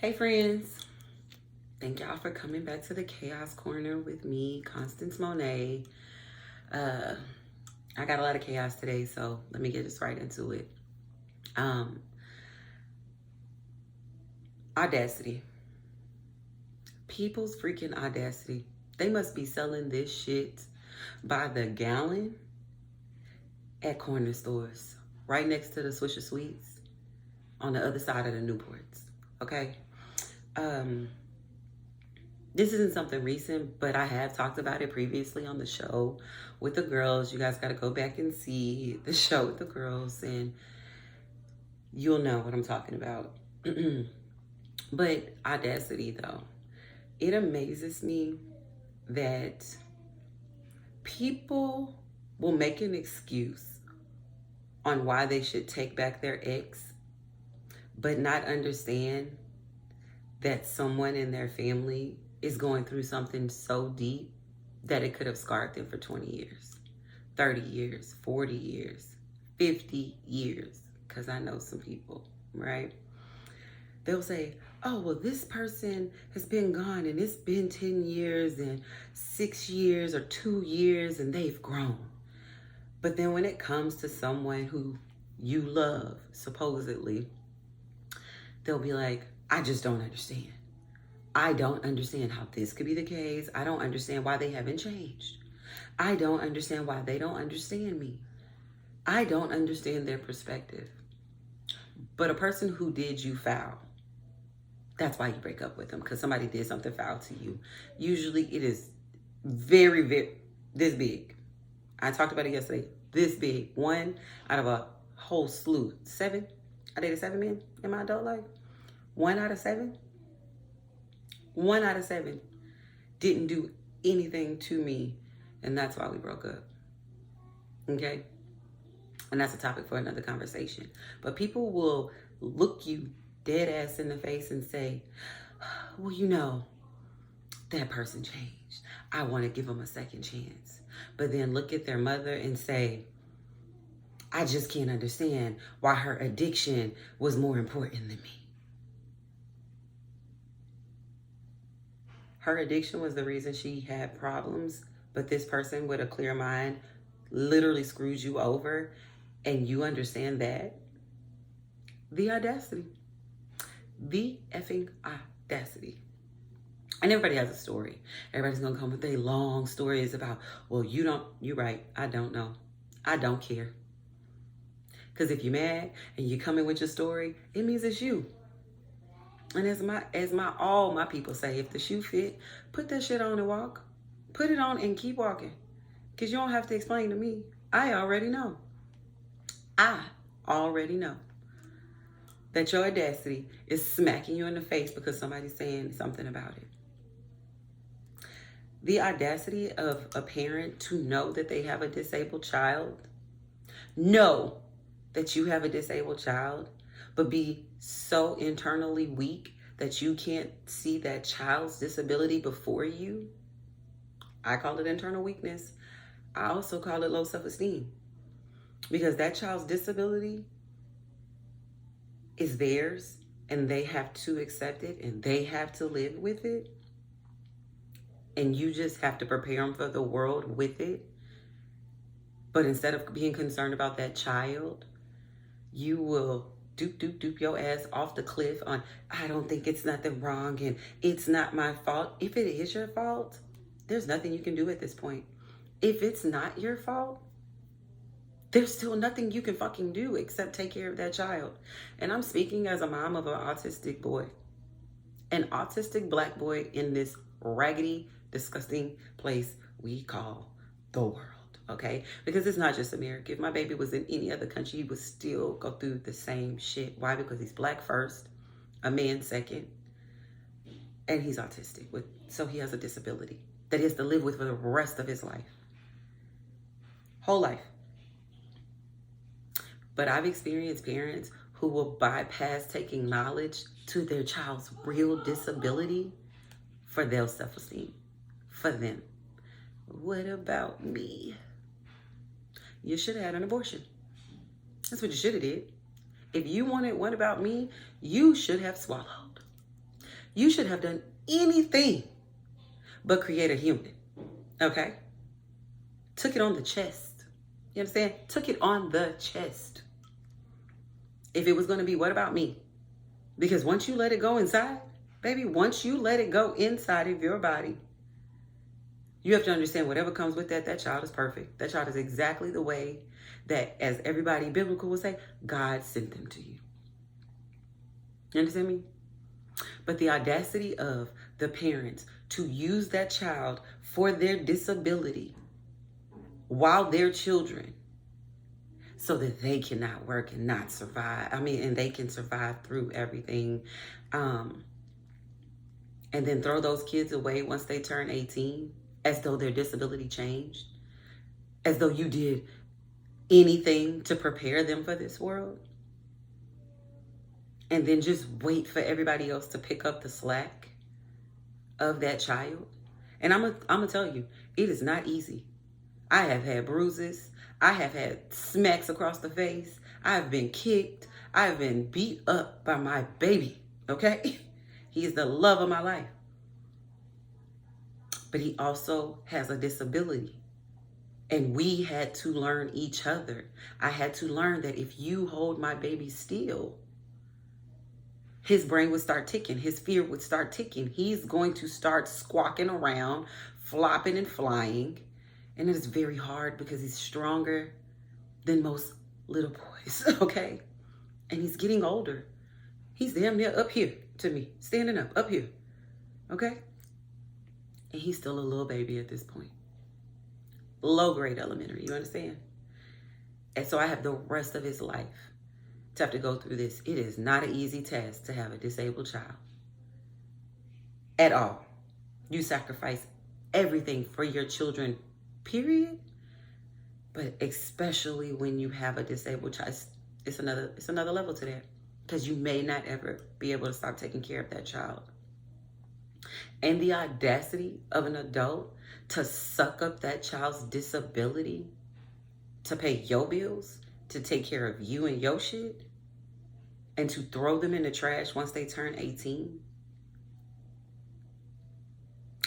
Hey friends, thank y'all for coming back to the Chaos Corner with me, Constance Monet. Uh, I got a lot of chaos today, so let me get us right into it. Um, Audacity. People's freaking audacity. They must be selling this shit by the gallon at corner stores, right next to the Swisher Sweets on the other side of the Newports. Okay? Um, This isn't something recent, but I have talked about it previously on the show with the girls. You guys got to go back and see the show with the girls, and you'll know what I'm talking about. But audacity, though, it amazes me that people will make an excuse on why they should take back their ex, but not understand that someone in their family is going through something so deep that it could have scarred them for 20 years, 30 years, 40 years, 50 years. Because I know some people, right? They'll say, oh, well, this person has been gone and it's been 10 years and 6 years or 2 years and they've grown. But then when it comes to someone who you love, supposedly, they'll be like, I just don't understand. I don't understand how this could be the case. I don't understand why they haven't changed. I don't understand why they don't understand me. I don't understand their perspective. But a person who did you foul, that's why you break up with them, because somebody did something foul to you. Usually it is very, very, this big. I talked about it yesterday. This big. One out of a whole slew. 7. I dated 7 men in my adult life. 1 out of 7. 1 out of 7 didn't do anything to me, and that's why we broke up. Okay? And that's a topic for another conversation. But people will look you dead ass in the face and say, well, you know, that person changed. I want to give them a second chance. But then look at their mother and say, I just can't understand why her addiction was more important than me. Her addiction was the reason she had problems, but this person with a clear mind literally screwed you over, and you understand that? The audacity. The effing audacity. And everybody has a story. Everybody's gonna come with their long stories about, well, you're right, I don't know. I don't care. Because if you're mad and you come in with your story, it means it's you. And as all my people say, if the shoe fit, put that shit on and walk. Put it on and keep walking. Because you don't have to explain to me. I already know. I already know that your audacity is smacking you in the face because somebody's saying something about it. The audacity of a parent to know that they have a disabled child, know that you have a disabled child, but be so internally weak that you can't see that child's disability before you. I call it internal weakness. I also call it low self-esteem, because that child's disability is theirs and they have to accept it and they have to live with it. And you just have to prepare them for the world with it. But instead of being concerned about that child, you will dupe your ass off the cliff on, I don't think it's nothing wrong and it's not my fault. If it is your fault, there's nothing you can do at this point. If it's not your fault, there's still nothing you can fucking do except take care of that child. And I'm speaking as a mom of an autistic boy. An autistic black boy in this raggedy, disgusting place we call the world. Okay? Because it's not just America. If my baby was in any other country, he would still go through the same shit. Why? Because he's black first, a man second, and he's autistic. So he has a disability that he has to live with for the rest of his life. Whole life. But I've experienced parents who will bypass taking knowledge to their child's real disability for their self-esteem. For them. What about me? You should have had an abortion. That's what you should have did. If you wanted what about me, you should have swallowed. You should have done anything but create a human. Okay? Took it on the chest. You understand? Took it on the chest. If it was going to be, what about me? Because once you let it go inside, baby, once you let it go inside of your body, you have to understand whatever comes with that child is perfect. That child is exactly the way that, as everybody biblical will say, God sent them to you. You understand me? But the audacity of the parents to use that child for their disability while they're children so that they cannot work and not survive. And they can survive through everything. And then throw those kids away once they turn 18 as though their disability changed, as though you did anything to prepare them for this world. And then just wait for everybody else to pick up the slack of that child. And I'm gonna tell you, it is not easy. I have had bruises. I have had smacks across the face. I've been kicked. I've been beat up by my baby, okay? He is the love of my life. But he also has a disability. And we had to learn each other. I had to learn that if you hold my baby still, his brain would start ticking. His fear would start ticking. He's going to start squawking around, flopping and flying. And it is very hard because he's stronger than most little boys, okay? And he's getting older. He's damn near up here to me, standing up here, okay? And he's still a little baby at this point. Low grade elementary, you understand? And so I have the rest of his life to have to go through this. It is not an easy task to have a disabled child at all. You sacrifice everything for your children, period. But especially when you have a disabled child, it's another level to that, because you may not ever be able to stop taking care of that child. And the audacity of an adult to suck up that child's disability to pay your bills, to take care of you and your shit, and to throw them in the trash once they turn 18.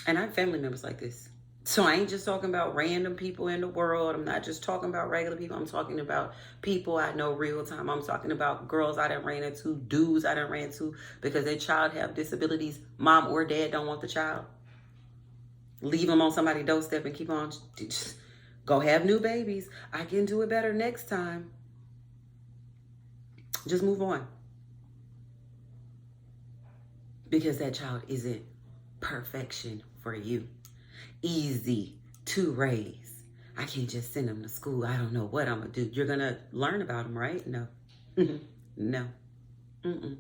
And I have family members like this. So I ain't just talking about random people in the world. I'm not just talking about regular people. I'm talking about people I know real time. I'm talking about girls I done ran into, dudes I done ran into, because their child have disabilities. Mom or dad don't want the child. Leave them on somebody's doorstep and keep on. Just go have new babies. I can do it better next time. Just move on. Because that child isn't perfection for you. Easy to raise. I can't just send them to school. I don't know what I'm going to do. You're going to learn about them, right? No. No. I'm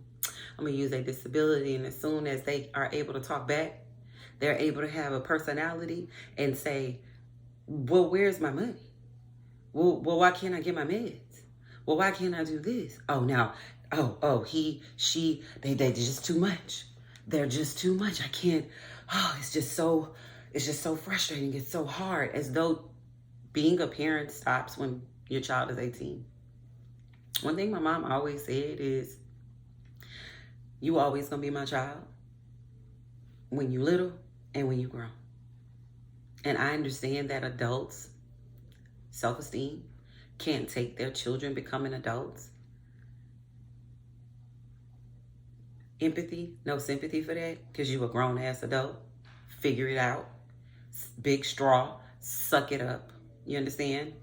going to use a disability, and as soon as they are able to talk back, they're able to have a personality and say, well, where's my money? Well, why can't I get my meds? Well, why can't I do this? They're just too much. They're just too much. I can't. It's just so frustrating. It's so hard, as though being a parent stops when your child is 18. One thing my mom always said is, you always gonna be my child when you little and when you grow. And I understand that adults' self-esteem can't take their children becoming adults. Empathy, no sympathy for that, because you a grown-ass adult. Figure it out. Big straw, suck it up. You understand?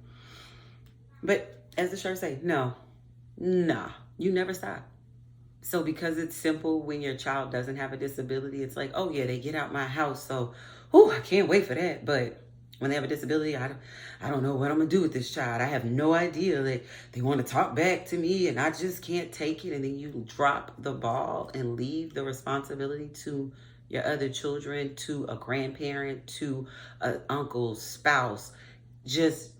But as the shirt say, no, nah, you never stop. So because it's simple, when your child doesn't have a disability, it's like, oh yeah, they get out my house, so I can't wait for that. But when they have a disability, I don't know what I'm gonna do with this child. I have no idea. They want to talk back to me, and I just can't take it. And then you drop the ball and leave the responsibility to your other children, to a grandparent, to an uncle, spouse. Just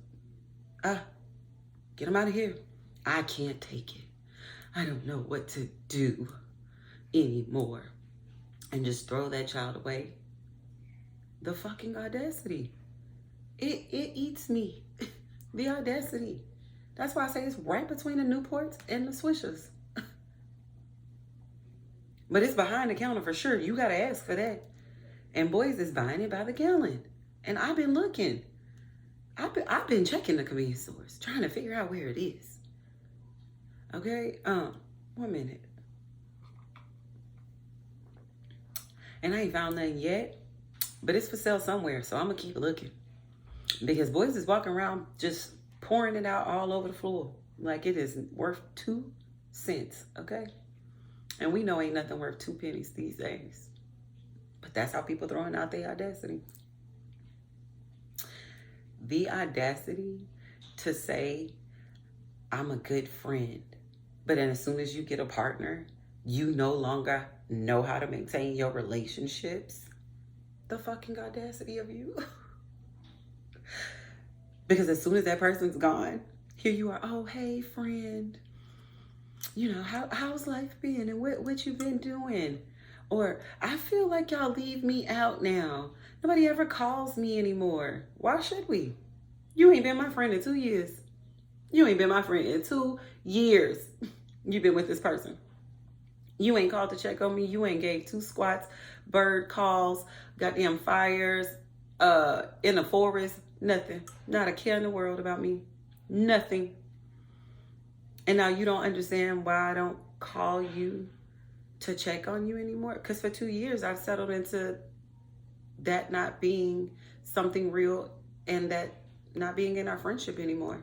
get them out of here. I can't take it. I don't know what to do anymore. And just throw that child away. The fucking audacity. It eats me. The audacity. That's why I say it's right between the Newports and the Swishers. But it's behind the counter for sure. You got to ask for that. And boys is buying it by the gallon. And I've been looking. I've been checking the convenience stores, trying to figure out where it is. Okay? 1 minute. And I ain't found nothing yet. But it's for sale somewhere, so I'm going to keep looking. Because boys is walking around just pouring it out all over the floor. Like it is worth 2 cents, okay? And we know ain't nothing worth 2 pennies these days. But that's how people throwing out their audacity. The audacity to say, I'm a good friend. But then as soon as you get a partner, you no longer know how to maintain your relationships. The fucking audacity of you. Because as soon as that person's gone, here you are, oh, hey, friend. You know, how's life been and what you been doing? Or, I feel like y'all leave me out now. Nobody ever calls me anymore. Why should we? You ain't been my friend in 2 years. You ain't been my friend in 2 years. You've been with this person. You ain't called to check on me. You ain't gave 2 squats, bird calls, goddamn fires, in the forest. Nothing. Not a care in the world about me. Nothing. And now you don't understand why I don't call you to check on you anymore. Because for 2 years, I've settled into that not being something real and that not being in our friendship anymore.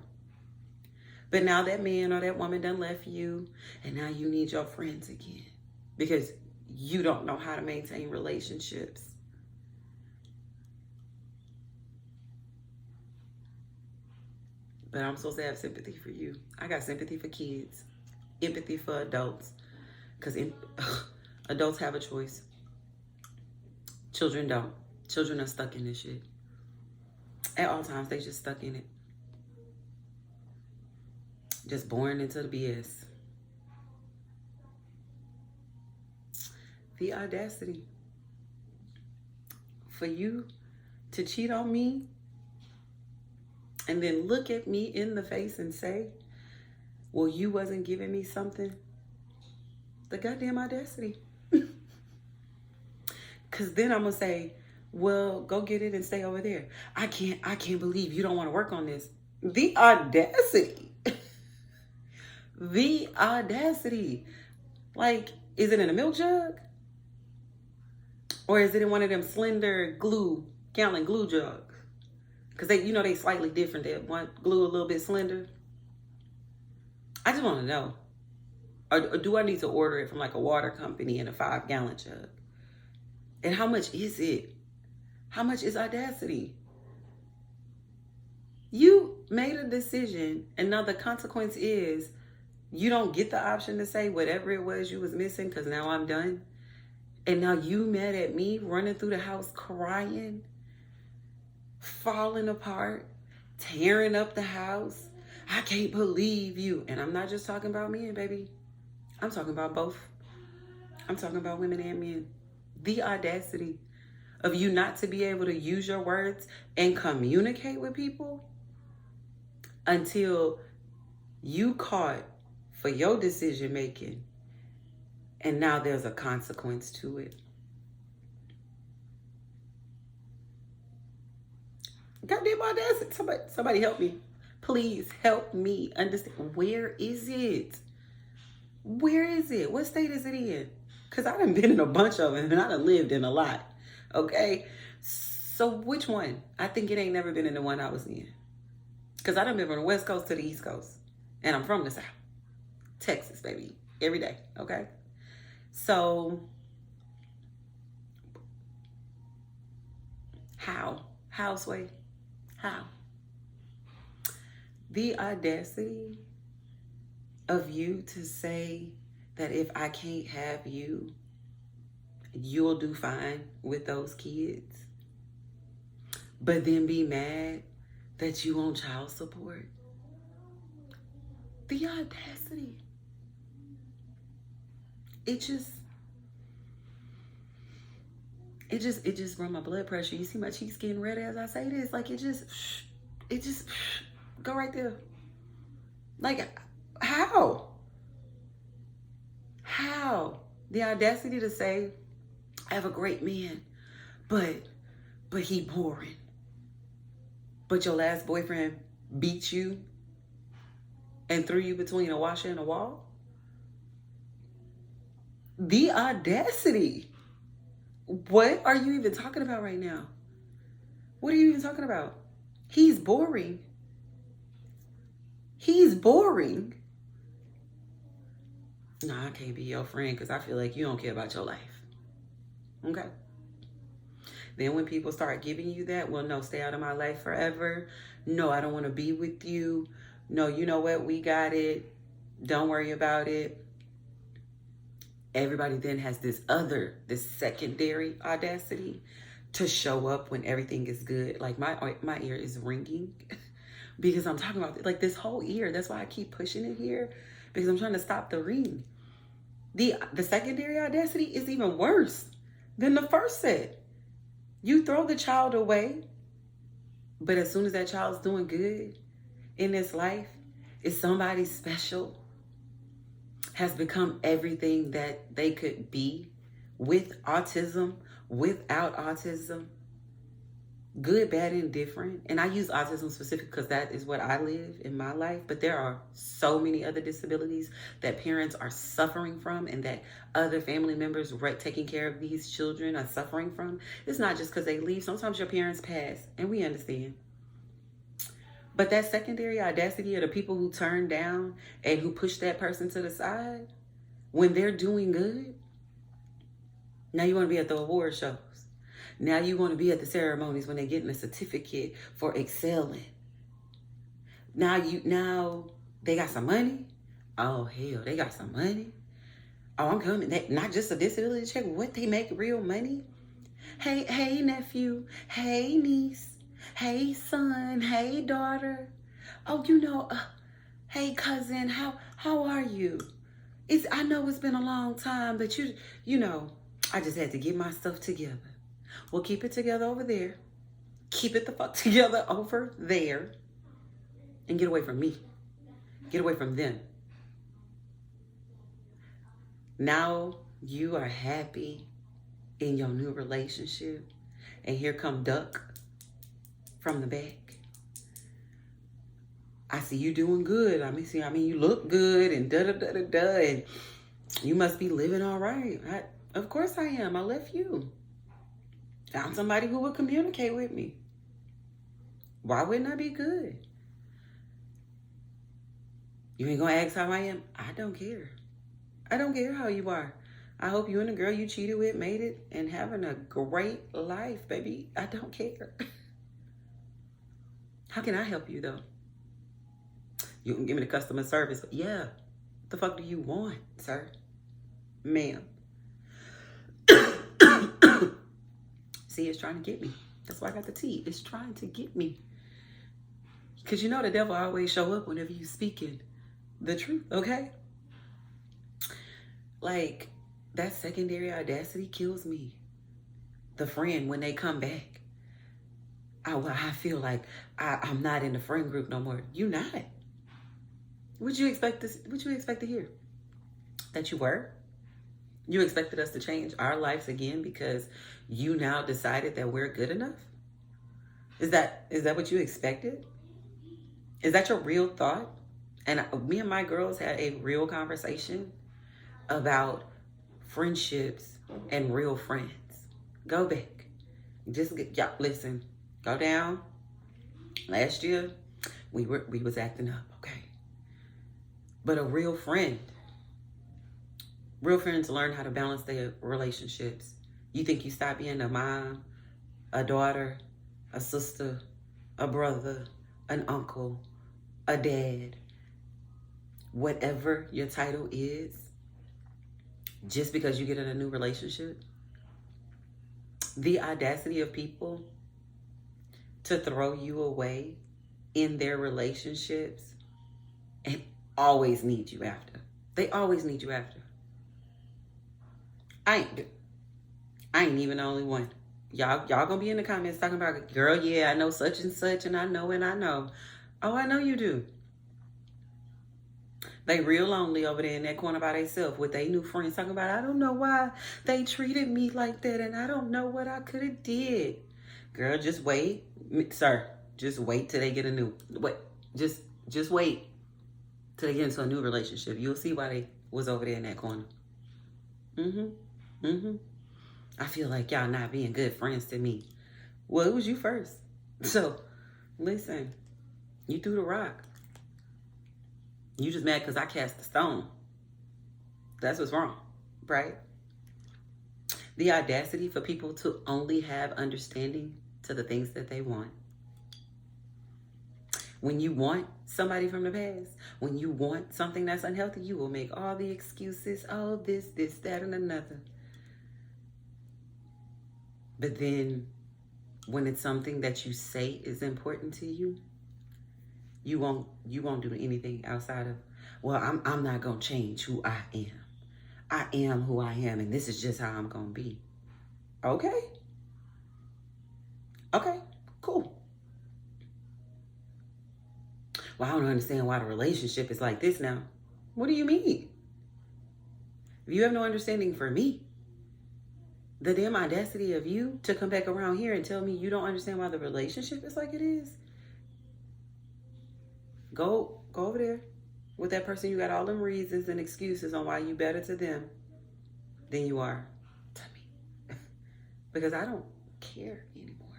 But now that man or that woman done left you, and now you need your friends again because you don't know how to maintain relationships. But I'm supposed to have sympathy for you. I got sympathy for kids, empathy for adults, because adults have a choice. Children don't. Children are stuck in this shit. At all times, they just stuck in it. Just born into the BS. The audacity for you to cheat on me and then look at me in the face and say, well, you wasn't giving me something. The goddamn audacity. Because then I'm going to say, well, go get it and stay over there. I can't believe you don't want to work on this. The audacity. The audacity. Like, is it in a milk jug? Or is it in one of them slender gallon glue jugs? Because they slightly different. They want glue a little bit slender. I just want to know. Or do I need to order it from like a water company in a 5-gallon jug? And how much is it? How much is audacity? You made a decision, and now the consequence is you don't get the option to say whatever it was you was missing because now I'm done. And now you mad at me running through the house crying, falling apart, tearing up the house. I can't believe you. And I'm not just talking about men, baby. I'm talking about both. I'm talking about women and men. The audacity of you not to be able to use your words and communicate with people until you caught for your decision making. And now there's a consequence to it. Goddamn audacity. Somebody help me. Please help me understand. Where is it? Where is it? What state is it in? Because I done been in a bunch of them and I done lived in a lot. Okay? So which one? I think it ain't never been in the one I was in. Because I done been from the West Coast to the East Coast. And I'm from the South. Texas, baby. Every day. Okay? So, how? How, Sway? How? The audacity of you to say that if I can't have you, you'll do fine with those kids. But then be mad that you on child support. The audacity. It just run my blood pressure. You see my cheeks getting red as I say this. Like it just go right there. Like how? How? The audacity to say, I have a great man, but he boring. But your last boyfriend beat you and threw you between a washer and a wall? The audacity. What are you even talking about right now? What are you even talking about? He's boring. He's boring. No, I can't be your friend because I feel like you don't care about your life. Okay? Then when people start giving you that, well, no, stay out of my life forever. No, I don't want to be with you. No, you know what? We got it. Don't worry about it. Everybody then has this secondary audacity to show up when everything is good. Like my ear is ringing because I'm talking about like this whole ear. That's why I keep pushing it here, because I'm trying to stop the ring. The secondary audacity is even worse than the first set. You throw the child away, but as soon as that child's doing good in this life, is somebody special, has become everything that they could be, with autism, without autism, good, bad, and different. And I use autism specific because that is what I live in my life. But there are so many other disabilities that parents are suffering from and that other family members taking care of these children are suffering from. It's not just because they leave. Sometimes your parents pass, and we understand. But that secondary audacity of the people who turn down and who push that person to the side when they're doing good. Now you want to be at the award shows. Now you want to be at the ceremonies when they're getting a certificate for excelling. Now they got some money. Oh hell, they got some money. Oh, I'm coming. Not just a disability check. What, they make real money? Hey nephew. Hey niece. Hey son. Hey daughter. Oh, hey cousin. How are you? I know it's been a long time, but I just had to get my stuff together. Well, keep it together over there. Keep it the fuck together over there. And get away from me. Get away from them. Now you are happy in your new relationship. And here come Duck from the back. I see you doing good. I mean, you look good and da-da-da-da-da. And you must be living all right. Of course I am. I left you. Found somebody who would communicate with me. Why wouldn't I be good? You ain't gonna ask how I am? I don't care. I don't care how you are. I hope you and the girl you cheated with made it and having a great life, baby. I don't care. How can I help you, though? You can give me the customer service. Yeah. What the fuck do you want, sir? Ma'am. See, it's trying to get me. That's why I got the T. It's trying to get me. Because the devil always show up whenever you speaking the truth, okay? Like, that secondary audacity kills me. The friend, when they come back, I feel like I'm not in the friend group no more. You not. What you expect to hear? That you were? You expected us to change our lives again because you now decided that we're good enough? Is that what you expected? Is that your real thought? And me and my girls had a real conversation about friendships and real friends. Go back. Listen. Go down. Last year, we was acting up, okay? But a real friend. Real friends learn how to balance their relationships. You think you stop being a mom, a daughter, a sister, a brother, an uncle, a dad, whatever your title is, just because you get in a new relationship? The audacity of people to throw you away in their relationships and always need you after. They always need you after. I ain't even the only one. Y'all gonna be in the comments talking about, girl, yeah, I know such and such, and I know. Oh, I know you do. They real lonely over there in that corner by themselves with their new friends talking about, I don't know why they treated me like that and I don't know what I could have did. Girl, just wait. Sir, just wait till they get a new, wait, just wait till they get into a new relationship. You'll see why they was over there in that corner. I feel like y'all not being good friends to me. Well, it was you first. So, listen, you threw the rock. You just mad because I cast the stone. That's what's wrong, right? The audacity for people to only have understanding to the things that they want. When you want somebody from the past, when you want something that's unhealthy, you will make all the excuses. Oh, this, that, and another. But then when it's something that you say is important to you, you won't do anything outside of, well, I'm not gonna change who I am. I am who I am, and this is just how I'm gonna be. Okay, cool. Well, I don't understand why the relationship is like this now. What do you mean? If you have no understanding for me, the damn audacity of you to come back around here and tell me you don't understand why the relationship is like it is. Go over there with that person. You got all them reasons and excuses on why you better to them than you are to me. Because I don't care anymore.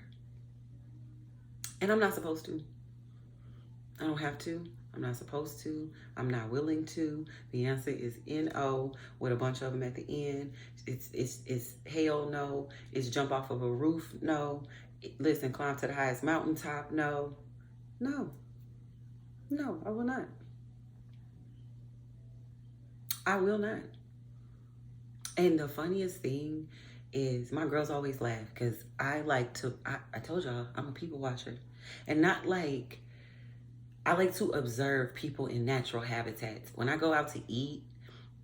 And I'm not supposed to. I don't have to. I'm not supposed to. I'm not willing to. The answer is N-O with a bunch of them at the end. It's hell no. It's jump off of a roof, no. Listen, climb to the highest mountaintop, no. No, I will not. I will not. And the funniest thing is my girls always laugh because I told y'all, I'm a people watcher. And not like, I like to observe people in natural habitats. When I go out to eat,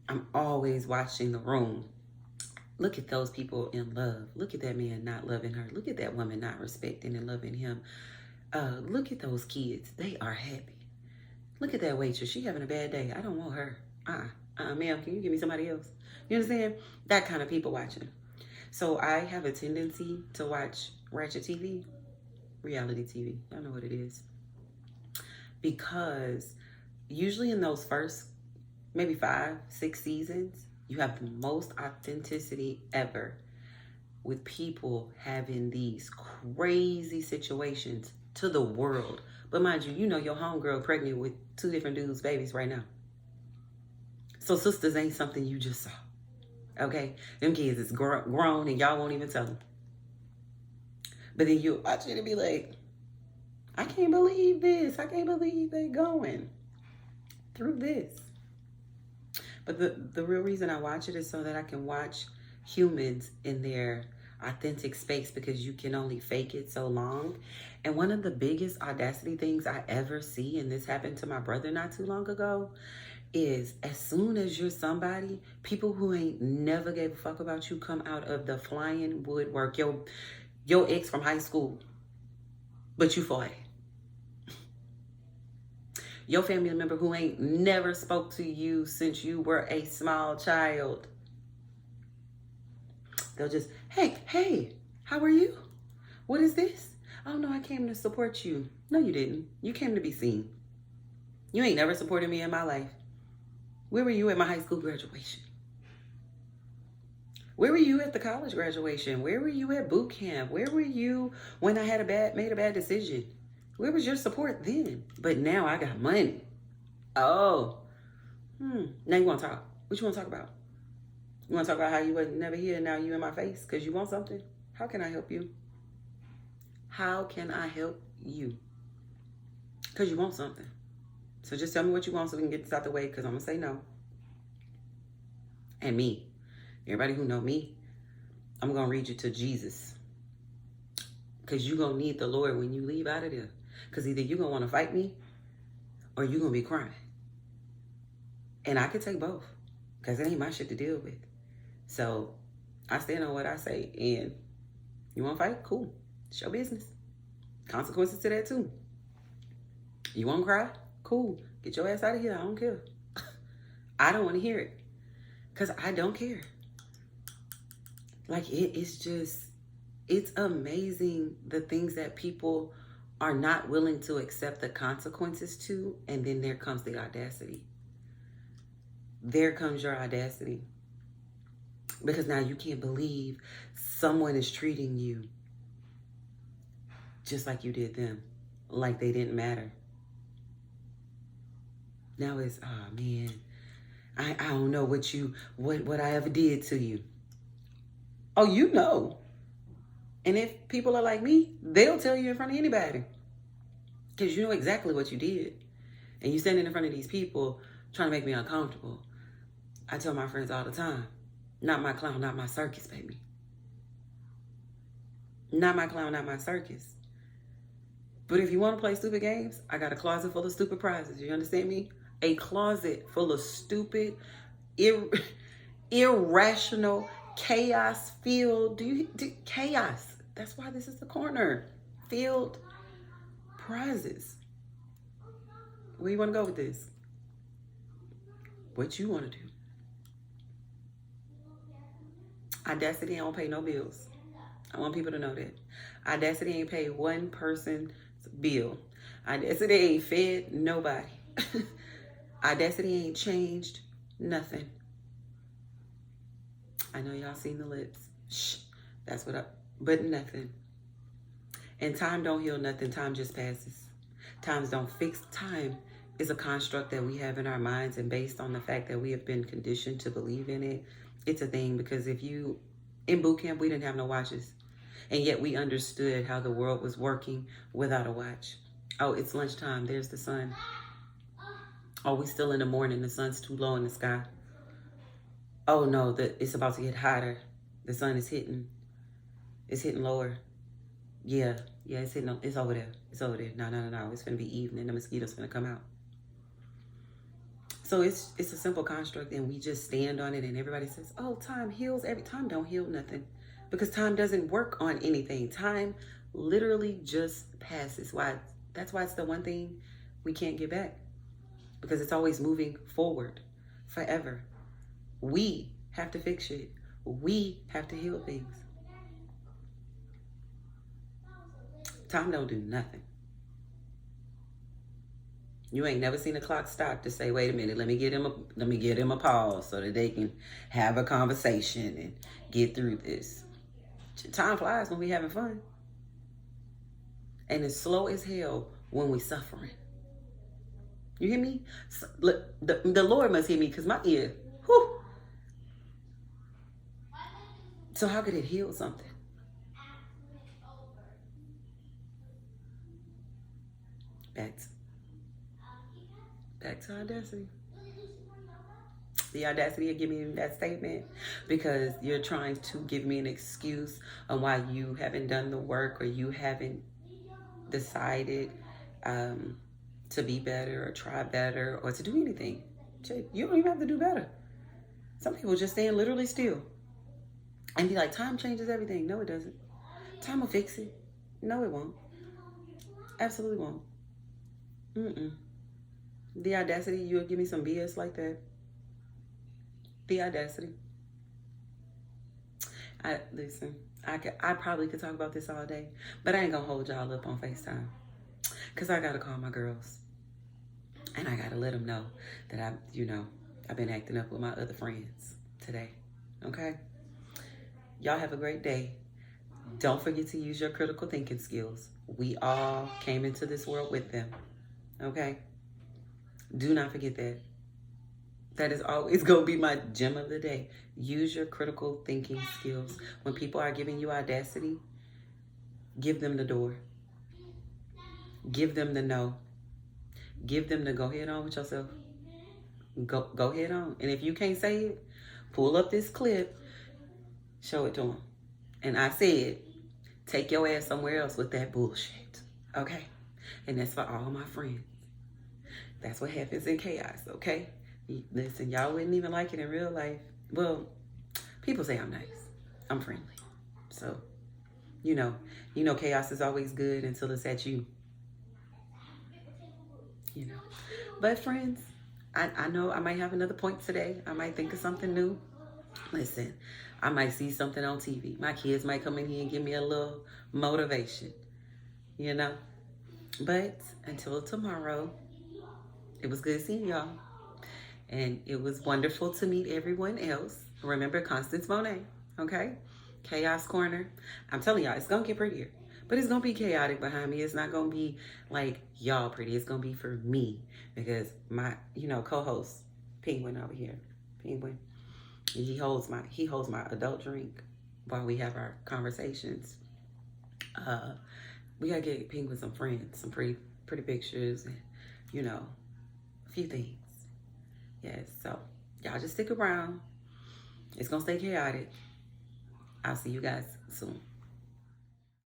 I'm always watching the room. Look at those people in love. Look at that man not loving her. Look at that woman not respecting and loving him. Look at those kids. They are happy. Look at that waitress. She having a bad day. I don't want her. Ma'am, can you give me somebody else? You understand? That kind of people watching. So I have a tendency to watch ratchet TV, reality TV. Y'all know what it is. Because usually in those first maybe 5, 6 seasons, you have the most authenticity ever with people having these crazy situations to the world. But mind you, you know your homegirl pregnant with 2 different dudes' babies right now. So sisters ain't something you just saw. Okay? Them kids is grown and y'all won't even tell them. But then you watch it and be like, I can't believe this. I can't believe they going through this. But the real reason I watch it is so that I can watch humans in their authentic space, because you can only fake it so long. And one of the biggest audacity things I ever see, and this happened to my brother not too long ago, is as soon as you're somebody, people who ain't never gave a fuck about you come out of the flying woodwork. Your ex from high school, but you 40. Your family member who ain't never spoke to you since you were a small child. They'll just, hey, how are you? What is this? Oh no, I came to support you. No, you didn't. You came to be seen. You ain't never supported me in my life. Where were you at my high school graduation? Where were you at the college graduation? Where were you at boot camp? Where were you when I made a bad decision? Where was your support then? But now I got money. Oh. Now you want to talk. What you want to talk about? You want to talk about how you wasn't never here and now you in my face because you want something? How can I help you? How can I help you? Because you want something. So just tell me what you want so we can get this out the way, because I'm going to say no. And me. Everybody who know me, I'm going to read you to Jesus. Because you're going to need the Lord when you leave out of there. Because either you're going to want to fight me or you're going to be crying. And I can take both. Because it ain't my shit to deal with. So I stand on what I say. And you want to fight? Cool. It's your business. Consequences to that too. You want to cry? Cool. Get your ass out of here. I don't care. I don't want to hear it because I don't care. Like it's just, it's amazing the things that people are not willing to accept the consequences to, and then there comes the audacity. There comes your audacity. Because now you can't believe someone is treating you just like you did them, like they didn't matter. Now it's, oh man, I don't know what I ever did to you. Oh, you know. And if people are like me, they'll tell you in front of anybody. Because you know exactly what you did. And you standing in front of these people trying to make me uncomfortable. I tell my friends all the time, not my clown, not my circus, baby. Not my clown, not my circus. But if you want to play stupid games, I got a closet full of stupid prizes. You understand me? A closet full of stupid, irrational, chaos-filled, chaos. That's why this is the corner. Filled prizes. Where you want to go with this? What you want to do? Audacity don't pay no bills. I want people to know that. Audacity ain't paid one person's bill. Audacity ain't fed nobody. Audacity ain't changed nothing. I know y'all seen the lips. Shh. That's what but nothing. And time don't heal nothing. Time just passes. Times don't fix. Time is a construct that we have in our minds, and based on the fact that we have been conditioned to believe in it, it's a thing. Because if you, in boot camp, we didn't have no watches. And yet we understood how the world was working without a watch. Oh, it's lunchtime. There's the sun. Oh, we still in the morning. The sun's too low in the sky. Oh no, it's about to get hotter. The sun is hitting. It's hitting lower. Yeah, it's hitting. It's over there. It's over there. No. It's gonna be evening. The mosquitoes gonna come out. So it's a simple construct, and we just stand on it, and everybody says, oh, time heals. Every time don't heal nothing. Because time doesn't work on anything. Time literally just passes. Why? That's why it's the one thing we can't get back. Because it's always moving forward forever. We have to fix it. We have to heal things. Time don't do nothing. You ain't never seen a clock stop to say, wait a minute, let me give him a pause so that they can have a conversation and get through this. Time flies when we having fun. And it's slow as hell when we suffering. You hear me? Look, the Lord must hear me because my ear, whew. So how could it heal something? Back to audacity. The audacity of giving me that statement because you're trying to give me an excuse on why you haven't done the work, or you haven't decided to be better or try better or to do anything. You don't even have to do better. Some people just stand literally still and be like, time changes everything. No, it doesn't. Time will fix it. No, it won't. Absolutely won't. The audacity, you'll give me some BS like that. The audacity. Listen, I probably could talk about this all day, but I ain't gonna hold y'all up on FaceTime because I gotta call my girls and I gotta let them know that I've been acting up with my other friends today. Okay? Y'all have a great day. Don't forget to use your critical thinking skills. We all came into this world with them. Okay? Do not forget that. That is always going to be my gem of the day. Use your critical thinking skills. When people are giving you audacity, give them the door. Give them the no. Give them the go head on with yourself. Go head on. And if you can't say it, pull up this clip, show it to them. And I said, take your ass somewhere else with that bullshit. Okay? And that's for all my friends. That's what happens in chaos, okay? Listen, y'all wouldn't even like it in real life. Well, people say I'm nice. I'm friendly. So, you know chaos is always good until it's at you. But friends, I know I might have another point today. I might think of something new. Listen, I might see something on TV. My kids might come in here and give me a little motivation, you know? But until tomorrow, it was good seeing y'all. And it was wonderful to meet everyone else. Remember Constance Monet, okay? Chaos Corner. I'm telling y'all, it's going to get prettier. But it's going to be chaotic behind me. It's not going to be like y'all pretty. It's going to be for me. Because my, co-host, Penguin over here. Penguin. He holds my adult drink while we have our conversations. We got to get Penguin some friends, some pretty pictures, and, a few things. Yes, so y'all just stick around. It's going to stay chaotic. I'll see you guys soon.